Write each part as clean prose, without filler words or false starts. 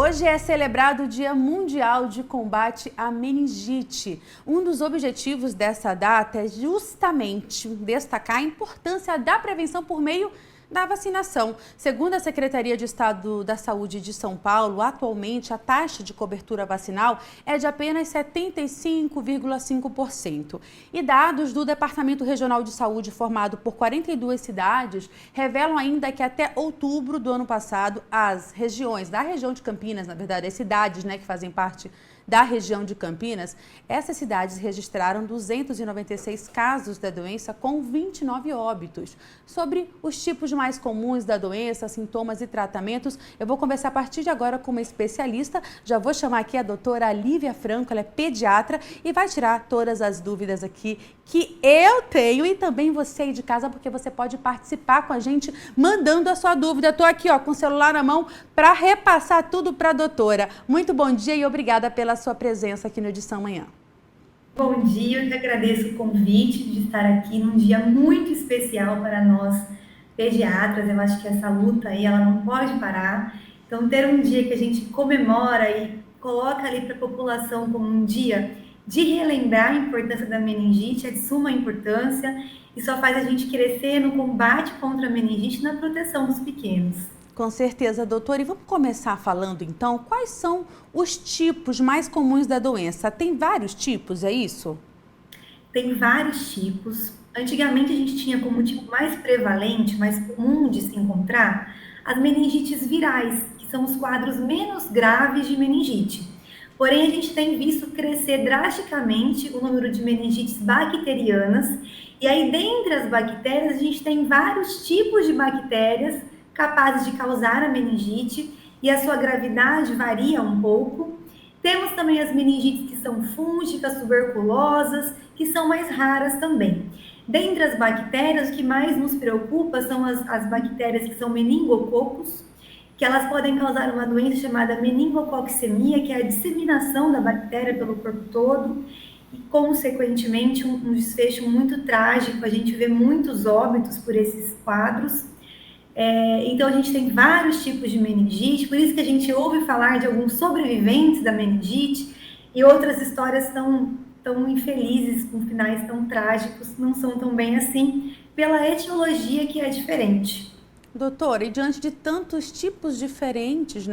Hoje é celebrado o Dia Mundial de Combate à Meningite. Um dos objetivos dessa data é justamente destacar a importância da prevenção por meio da vacinação. Segundo a Secretaria de Estado da Saúde de São Paulo, atualmente a taxa de cobertura vacinal é de apenas 75,5%. E dados do Departamento Regional de Saúde, formado por 42 cidades, revelam ainda que até outubro do ano passado, as regiões da região de Campinas, na verdade, as cidades, que fazem parte da região de Campinas, essas cidades registraram 296 casos da doença com 29 óbitos. Sobre os tipos mais comuns da doença, sintomas e tratamentos, eu vou conversar a partir de agora com uma especialista. Já vou chamar aqui a doutora Lívia Franco, ela é pediatra e vai tirar todas as dúvidas aqui que eu tenho e também você aí de casa, porque você pode participar com a gente mandando a sua dúvida. Estou aqui com o celular na mão para repassar tudo para a doutora. Muito bom dia e obrigada pela sua presença aqui no Edição Manhã. Bom dia, eu que agradeço o convite de estar aqui num dia muito especial para nós pediatras. Eu acho que essa luta aí, ela não pode parar. Então, ter um dia que a gente comemora e coloca ali para a população como um dia de relembrar a importância da meningite é de suma importância e só faz a gente crescer no combate contra a meningite e na proteção dos pequenos. Com certeza, doutora. E vamos começar falando, então, quais são os tipos mais comuns da doença? Tem vários tipos, é isso? Tem vários tipos. Antigamente, a gente tinha como tipo mais prevalente, mais comum de se encontrar, as meningites virais, que são os quadros menos graves de meningite. Porém, a gente tem visto crescer drasticamente o número de meningites bacterianas. E aí, dentre as bactérias, a gente tem vários tipos de bactérias capazes de causar a meningite e a sua gravidade varia um pouco. Temos também as meningites que são fúngicas, tuberculosas, que são mais raras também. Dentre as bactérias, o que mais nos preocupa são as bactérias que são meningococos, que elas podem causar uma doença chamada meningococcemia, que é a disseminação da bactéria pelo corpo todo, e consequentemente um desfecho muito trágico. A gente vê muitos óbitos por esses quadros. Então, a gente tem vários tipos de meningite, por isso que a gente ouve falar de alguns sobreviventes da meningite e outras histórias tão infelizes, com finais tão trágicos, não são tão bem assim, pela etiologia que é diferente. Doutora, e diante de tantos tipos diferentes,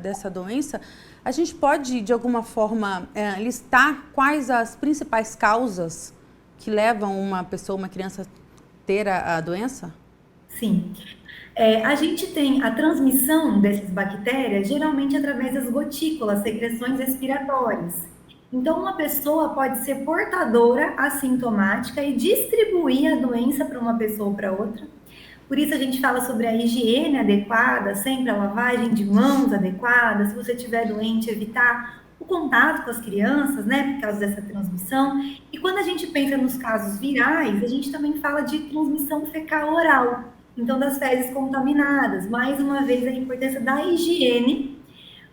dessa doença, a gente pode, de alguma forma, listar quais as principais causas que levam uma pessoa, uma criança, a ter a doença? Sim. A gente tem a transmissão dessas bactérias geralmente através das gotículas, secreções respiratórias. Então, uma pessoa pode ser portadora assintomática e distribuir a doença para uma pessoa ou para outra. Por isso, a gente fala sobre a higiene adequada, sempre a lavagem de mãos adequada. Se você estiver doente, evitar o contato com as crianças, por causa dessa transmissão. E quando a gente pensa nos casos virais, a gente também fala de transmissão fecal-oral. Então, das fezes contaminadas. Mais uma vez, a importância da higiene.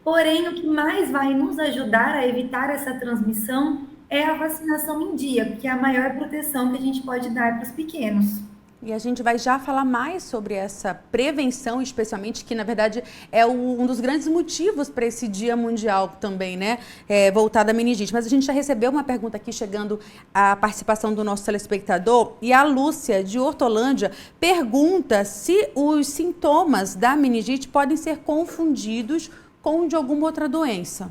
Porém, o que mais vai nos ajudar a evitar essa transmissão é a vacinação em dia, porque é a maior proteção que a gente pode dar para os pequenos. E a gente vai já falar mais sobre essa prevenção, especialmente, que na verdade é um dos grandes motivos para esse Dia Mundial também, voltado à meningite. Mas a gente já recebeu uma pergunta aqui, chegando à participação do nosso telespectador, e a Lúcia, de Hortolândia, pergunta se os sintomas da meningite podem ser confundidos com de alguma outra doença.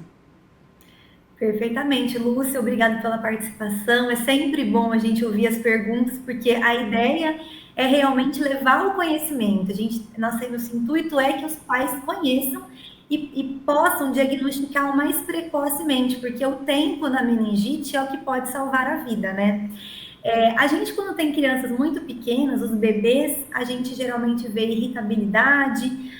Perfeitamente, Lúcia, obrigada pela participação. É sempre bom a gente ouvir as perguntas, porque a ideia é realmente levar o conhecimento. Nosso intuito é que os pais conheçam e possam diagnosticar o mais precocemente, porque o tempo na meningite é o que pode salvar a vida, a gente, quando tem crianças muito pequenas, os bebês, a gente geralmente vê irritabilidade.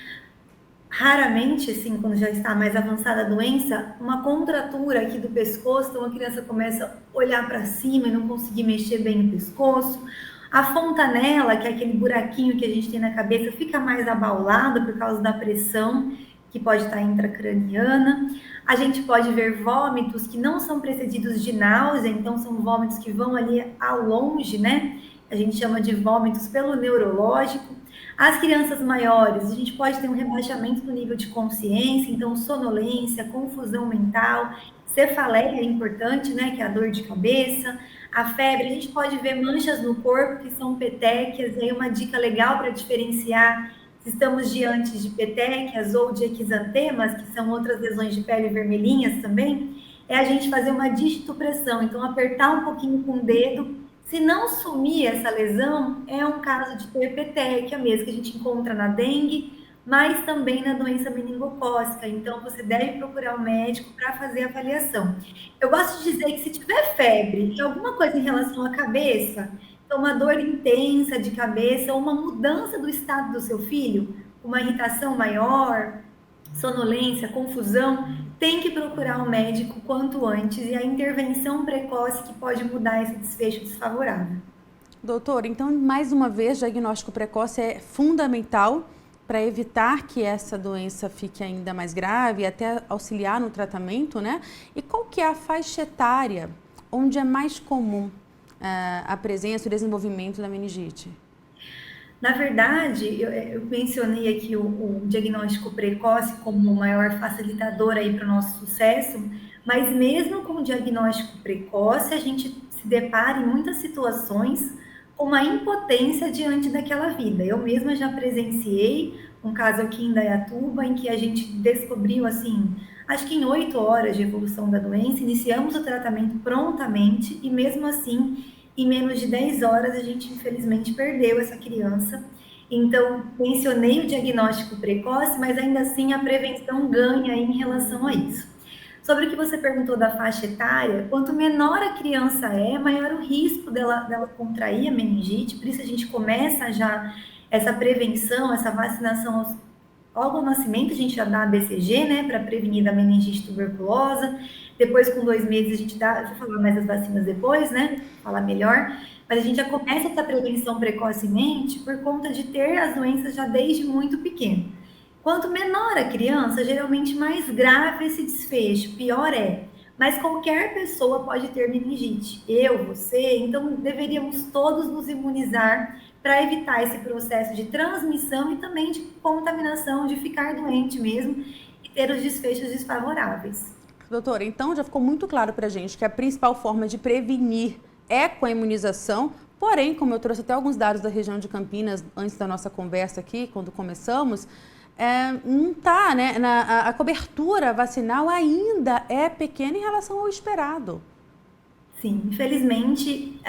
Raramente, assim, quando já está mais avançada a doença, uma contratura aqui do pescoço, então a criança começa a olhar para cima e não conseguir mexer bem o pescoço. A fontanela, que é aquele buraquinho que a gente tem na cabeça, fica mais abaulada por causa da pressão, que pode estar intracraniana. A gente pode ver vômitos que não são precedidos de náusea, então são vômitos que vão ali ao longe, a gente chama de vômitos pelo neurológico. As crianças maiores, a gente pode ter um rebaixamento do nível de consciência, então sonolência, confusão mental, cefaleia é importante, né, que é a dor de cabeça, a febre, a gente pode ver manchas no corpo, que são petequias, aí uma dica legal para diferenciar se estamos diante de petequias ou de exantemas, que são outras lesões de pele vermelhinhas também, é a gente fazer uma digitopressão, então apertar um pouquinho com o dedo. Se não sumir essa lesão, é um caso de ter petequia mesmo, que a gente encontra na dengue, mas também na doença meningocócica. Então, você deve procurar um médico para fazer a avaliação. Eu gosto de dizer que se tiver febre e alguma coisa em relação à cabeça, então uma dor intensa de cabeça, ou uma mudança do estado do seu filho, uma irritação maior, sonolência, confusão, tem que procurar um médico quanto antes e a intervenção precoce que pode mudar esse desfecho desfavorável. Doutor, então, mais uma vez, diagnóstico precoce é fundamental para evitar que essa doença fique ainda mais grave e até auxiliar no tratamento, né? E qual que é a faixa etária onde é mais comum a presença e o desenvolvimento da meningite? Na verdade, eu mencionei aqui o diagnóstico precoce como o maior facilitador aí para o nosso sucesso, mas mesmo com o diagnóstico precoce, a gente se depara em muitas situações com uma impotência diante daquela vida. Eu mesma já presenciei um caso aqui em Indaiatuba em que a gente descobriu, assim, acho que em 8 horas de evolução da doença, iniciamos o tratamento prontamente e mesmo assim em menos de 10 horas a gente infelizmente perdeu essa criança. Então, mencionei o diagnóstico precoce, mas ainda assim a prevenção ganha em relação a isso. Sobre o que você perguntou da faixa etária, quanto menor a criança é, maior o risco dela contrair a meningite, por isso a gente começa já essa prevenção, essa vacinação logo ao nascimento, a gente já dá a BCG, né, para prevenir da meningite tuberculosa. Depois, com 2 meses, a gente dá, vou falar mais das vacinas depois, né, falar melhor, mas a gente já começa essa prevenção precocemente por conta de ter as doenças já desde muito pequeno. Quanto menor a criança, geralmente mais grave esse desfecho, pior é. Mas qualquer pessoa pode ter meningite, eu, você, então deveríamos todos nos imunizar para evitar esse processo de transmissão e também de contaminação, de ficar doente mesmo e ter os desfechos desfavoráveis. Doutora, então já ficou muito claro para a gente que a principal forma de prevenir é com a imunização, porém, como eu trouxe até alguns dados da região de Campinas antes da nossa conversa aqui, quando começamos, não está, né? A cobertura vacinal ainda é pequena em relação ao esperado. Sim, infelizmente,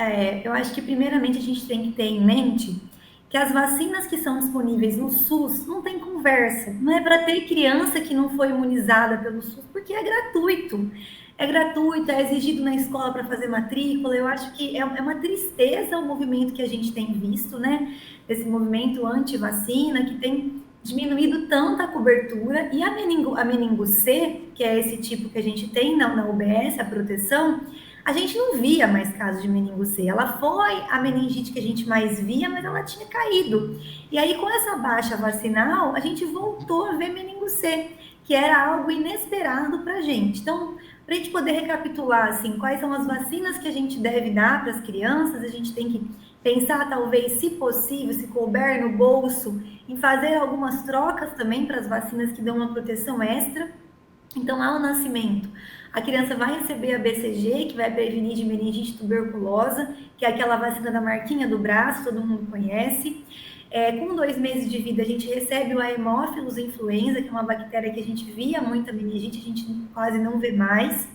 eu acho que primeiramente a gente tem que ter em mente que as vacinas que são disponíveis no SUS não tem conversa. Não é para ter criança que não foi imunizada pelo SUS, porque é gratuito. É gratuito, é exigido na escola para fazer matrícula. Eu acho que é uma tristeza o movimento que a gente tem visto, né? Esse movimento anti-vacina, que tem diminuído tanto a cobertura. E a meningo C, que é esse tipo que a gente tem na UBS, a proteção, a gente não via mais casos de meningo C. Ela foi a meningite que a gente mais via, mas ela tinha caído. E aí, com essa baixa vacinal, a gente voltou a ver meningo C, que era algo inesperado para a gente. Então, para a gente poder recapitular, assim, quais são as vacinas que a gente deve dar para as crianças, a gente tem que pensar, talvez, se possível, se couber no bolso, em fazer algumas trocas também para as vacinas que dão uma proteção extra. Então, ao nascimento, a criança vai receber a BCG, que vai prevenir de meningite tuberculosa, que é aquela vacina da marquinha do braço, todo mundo conhece. Com 2 meses de vida, a gente recebe o Haemophilus influenza, que é uma bactéria que a gente via muita meningite, a gente quase não vê mais.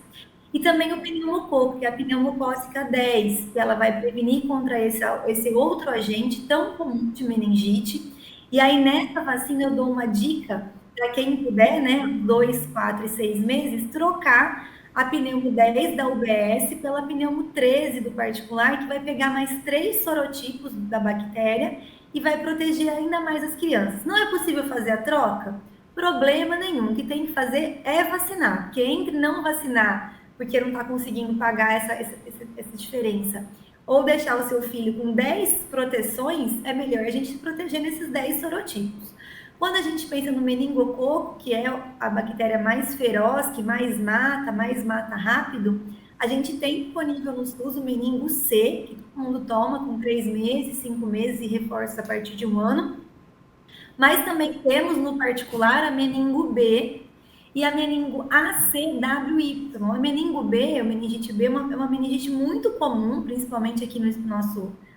E também o pneumococo, que é a pneumocócica 10, que ela vai prevenir contra esse outro agente tão comum de meningite. E aí, nessa vacina, eu dou uma dica para quem puder, né, 2, 4 e 6 meses, trocar a pneumo 10 da UBS pela pneumo 13 do particular, que vai pegar mais 3 sorotipos da bactéria e vai proteger ainda mais as crianças. Não é possível fazer a troca? Problema nenhum. O que tem que fazer é vacinar. Porque entre não vacinar, porque não está conseguindo pagar essa diferença, ou deixar o seu filho com 10 proteções, é melhor a gente se proteger nesses 10 sorotipos. Quando a gente pensa no meningococo, que é a bactéria mais feroz, que mais mata rápido, A gente tem disponível no SUS o meningo C, que todo mundo toma com 3 meses, 5 meses e reforça a partir de 1 ano. Mas também temos no particular a meningo B e a meningo ACWY. A meningo B, a meningite B, é uma meningite muito comum, principalmente aqui no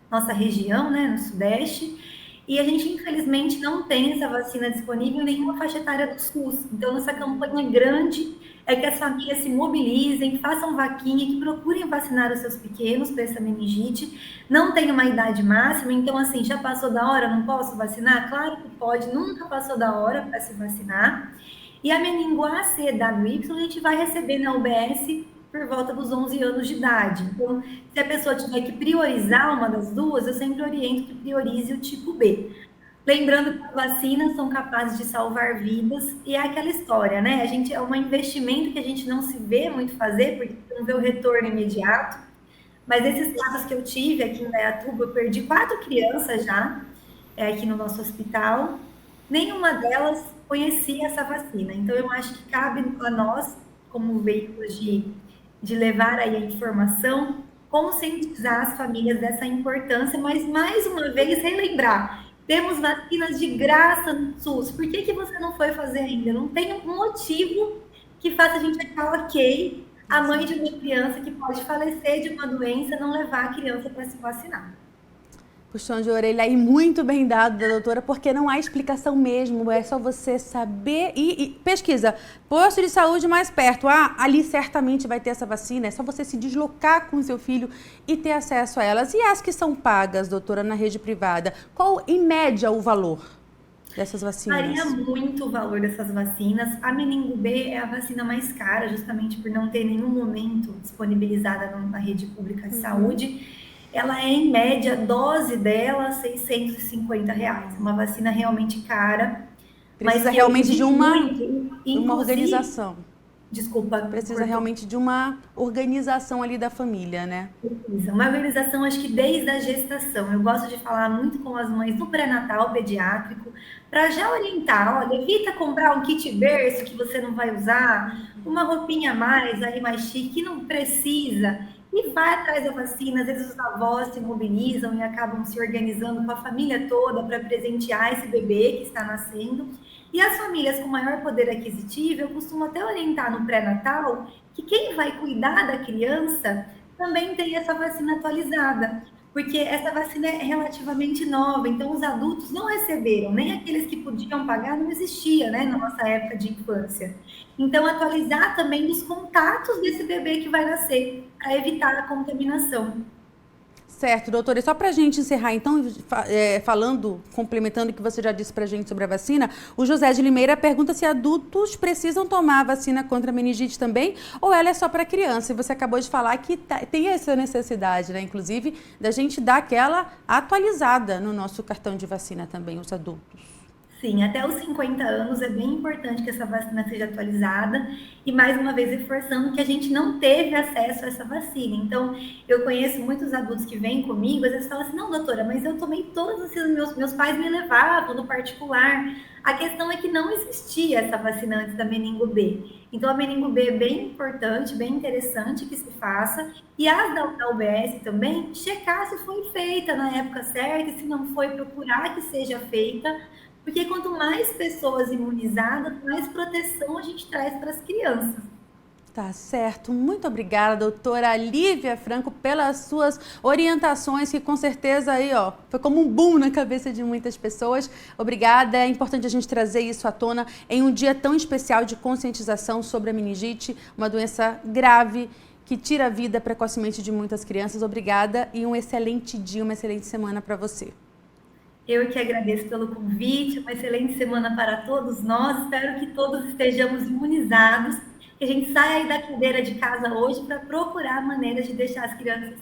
nossa região, né, no Sudeste. E a gente, infelizmente, não tem essa vacina disponível em nenhuma faixa etária do SUS. Então, nossa campanha grande é que as famílias se mobilizem, façam vaquinha, que procurem vacinar os seus pequenos para essa meningite. Não tem uma idade máxima, então, assim, já passou da hora, não posso vacinar? Claro que pode, nunca passou da hora para se vacinar. E a meningo ACWY a gente vai receber na UBS por volta dos 11 anos de idade. Então, se a pessoa tiver que priorizar uma das duas, eu sempre oriento que priorize o tipo B. Lembrando que as vacinas são capazes de salvar vidas e é aquela história, né? É um investimento que a gente não se vê muito fazer, porque não vê o retorno imediato. Mas esses casos que eu tive aqui em Dayatuba, eu perdi 4 crianças já, aqui no nosso hospital. Nenhuma delas conhecia essa vacina. Então, eu acho que cabe a nós, como veículos de levar aí a informação, conscientizar as famílias dessa importância, mas, mais uma vez, relembrar, temos vacinas de graça no SUS, por que você não foi fazer ainda? Não tem um motivo que faça a gente achar ok a mãe de uma criança que pode falecer de uma doença não levar a criança para se vacinar. Puxão de orelha aí muito bem dado da doutora, porque não há explicação mesmo, é só você saber e pesquisa. Posto de saúde mais perto, ali certamente vai ter essa vacina, é só você se deslocar com o seu filho e ter acesso a elas. E as que são pagas, doutora, na rede privada, qual em média o valor dessas vacinas? Varia muito o valor dessas vacinas. A meningo B é a vacina mais cara, justamente por não ter nenhum momento disponibilizada na rede pública de saúde. Ela é, em média, a dose dela, R$650. Uma vacina realmente cara. Precisa realmente de uma organização. Desculpa. Precisa realmente de uma organização ali da família, né? Precisa. Uma organização, acho que desde a gestação. Eu gosto de falar muito com as mães no pré-natal pediátrico, para já orientar, olha, evita comprar um kit berço que você não vai usar, uma roupinha a mais, aí mais chique, que não precisa. E vai atrás da vacina, às vezes os avós se mobilizam e acabam se organizando com a família toda para presentear esse bebê que está nascendo. E as famílias com maior poder aquisitivo, eu costumo até orientar no pré-natal que quem vai cuidar da criança também tem essa vacina atualizada, porque essa vacina é relativamente nova, então os adultos não receberam, nem aqueles que podiam pagar, não existia, né, na nossa época de infância. Então, atualizar também dos contatos desse bebê que vai nascer, para evitar a contaminação. Certo, doutora. E só para a gente encerrar, então, complementando o que você já disse para a gente sobre a vacina, o José de Limeira pergunta se adultos precisam tomar a vacina contra a meningite também, ou ela é só para criança. E você acabou de falar que tem essa necessidade, né, inclusive, da gente dar aquela atualizada no nosso cartão de vacina também, os adultos. Sim, até os 50 anos é bem importante que essa vacina seja atualizada e, mais uma vez, reforçando que a gente não teve acesso a essa vacina. Então, eu conheço muitos adultos que vêm comigo, às vezes falam assim, não, doutora, mas eu tomei todas as meus pais me levavam no particular. A questão é que não existia essa vacina antes da meningo B. Então, a meningo B é bem importante, bem interessante que se faça. E as da UBS também, checar se foi feita na época certa e se não foi, procurar que seja feita. Porque quanto mais pessoas imunizadas, mais proteção a gente traz para as crianças. Tá certo. Muito obrigada, doutora Lívia Franco, pelas suas orientações, que com certeza aí, foi como um boom na cabeça de muitas pessoas. Obrigada. É importante a gente trazer isso à tona em um dia tão especial de conscientização sobre a meningite, uma doença grave que tira a vida precocemente de muitas crianças. Obrigada e um excelente dia, uma excelente semana para você. Eu que agradeço pelo convite, uma excelente semana para todos nós. Espero que todos estejamos imunizados, que a gente saia aí da cadeira de casa hoje para procurar maneiras de deixar as crianças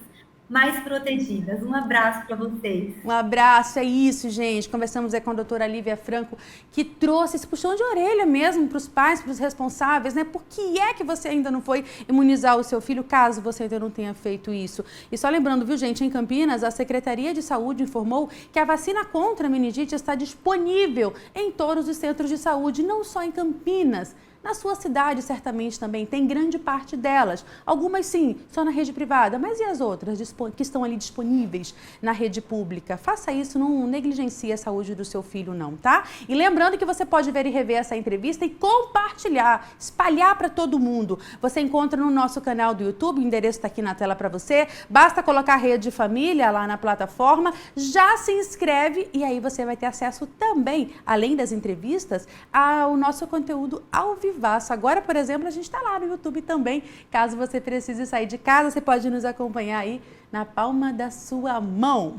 mais protegidas. Um abraço para vocês. Um abraço, é isso, gente. Conversamos com a doutora Lívia Franco, que trouxe esse puxão de orelha mesmo para os pais, para os responsáveis, né? Por que é que você ainda não foi imunizar o seu filho, caso você ainda não tenha feito isso? E só lembrando, viu, gente, em Campinas, a Secretaria de Saúde informou que a vacina contra a meningite está disponível em todos os centros de saúde, não só em Campinas. Na sua cidade, certamente também tem grande parte delas. Algumas sim, só na rede privada, mas e as outras que estão ali disponíveis na rede pública? Faça isso, não negligencie a saúde do seu filho não, tá? E lembrando que você pode ver e rever essa entrevista e compartilhar, espalhar para todo mundo. Você encontra no nosso canal do YouTube, o endereço está aqui na tela para você. Basta colocar Rede Família lá na plataforma, já se inscreve e aí você vai ter acesso também, além das entrevistas, ao nosso conteúdo ao vivaço. Agora, por exemplo, a gente está lá no YouTube também. Caso você precise sair de casa, você pode nos acompanhar aí na palma da sua mão.